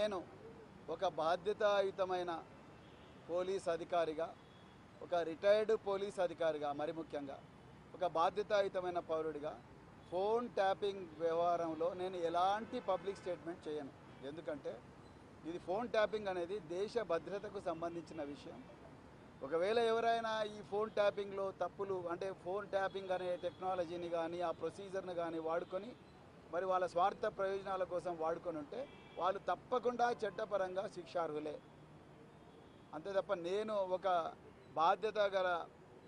నేను ఒక బాధ్యతాయుతమైన పోలీస్ అధికారిగా, ఒక రిటైర్డ్ పోలీస్ అధికారిగా, మరి ముఖ్యంగా ఒక బాధ్యతాయుతమైన పౌరుడిగా ఫోన్ ట్యాపింగ్ వ్యవహారంలో నేను ఎలాంటి పబ్లిక్ స్టేట్మెంట్ చేయను. ఎందుకంటే ఇది ఫోన్ ట్యాపింగ్ అనేది దేశ భద్రతకు సంబంధించిన విషయం. ఒకవేళ ఎవరైనా ఈ ఫోన్ ట్యాపింగ్లో తప్పులు, అంటే ఫోన్ ట్యాపింగ్ అనే టెక్నాలజీని కానీ ఆ ప్రొసీజర్ని కానీ వాడుకొని మరి వాళ్ళ స్వార్థ ప్రయోజనాల కోసం వాడుకొని ఉంటే వాళ్ళు తప్పకుండా చట్టపరంగా శిక్షార్హులే. అంతే తప్ప నేను ఒక బాధ్యత గల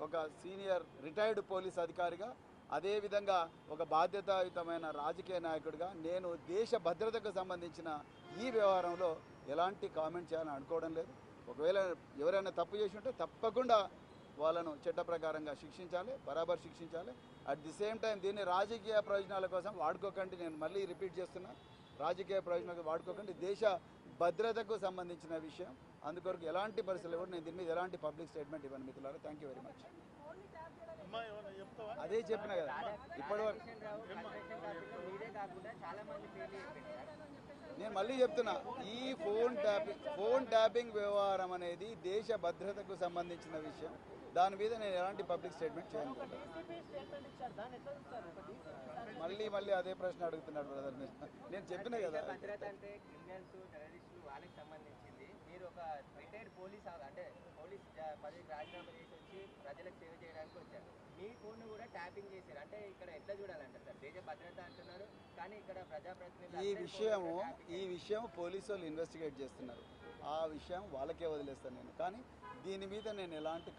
ఒక సీనియర్ రిటైర్డ్ పోలీస్ అధికారిగా, అదేవిధంగా ఒక బాధ్యతాయుతమైన రాజకీయ నాయకుడిగా నేను దేశ భద్రతకు సంబంధించిన ఈ వ్యవహారంలో ఎలాంటి కామెంట్ చేయాలని అనుకోవడం లేదు. ఒకవేళ ఎవరైనా తప్పు చేసి ఉంటే తప్పకుండా వాళ్ళను చట్ట ప్రకారంగా శిక్షించాలి, బరాబర్ శిక్షించాలి. అట్ ది సేమ్ టైం దీన్ని రాజకీయ ప్రయోజనాల కోసం వాడుకోకండి. నేను మళ్ళీ రిపీట్ చేస్తున్నా, రాజకీయ ప్రయోజనాలకు వాడుకోకండి. దేశ భద్రతకు సంబంధించిన విషయం. అందుకొరకు ఎలాంటి పరిస్థితులు కూడా నేను దీని మీద ఎలాంటి పబ్లిక్ స్టేట్మెంట్ ఇవ్వను మిత్రులారా. Thank you very much. అదే చెప్పిన కదా ఇప్పటివరకు. నేను మళ్ళీ చెప్తున్నా, ఈ ఫోన్ ట్యాపింగ్ వ్యవహారం అనేది దేశ భద్రతకు సంబంధించిన విషయం. దాని మీద నేను ఎలాంటి పబ్లిక్ స్టేట్మెంట్ చేయను. మళ్ళీ అదే ప్రశ్న అడుగుతున్నాడు బ్రదర్. నేను చెప్పిన కదా, వాళ్ళకి సంబంధించింది. మీరు ఒక రిటైర్డ్ పోలీస్, అంటే పోలీస్ పదవికి రాజీనామా చేసి వచ్చి ప్రజలకు సేవ చేయడానికి వచ్చారు. మీ ఫోన్ను కూడా ట్యాపింగ్ చేశారు. అంటే ఇక్కడ ఎట్లా చూడాలంటారు సార్? దేశ భద్రత అంటున్నారు, కానీ ఇక్కడ ప్రజాప్రతినిధులు ఈ విషయం పోలీసు వాళ్ళు ఇన్వెస్టిగేట్ చేస్తున్నారు. ఆ విషయం వాళ్ళకే వదిలేస్తాను నేను. కానీ దీని మీద నేను ఎలాంటి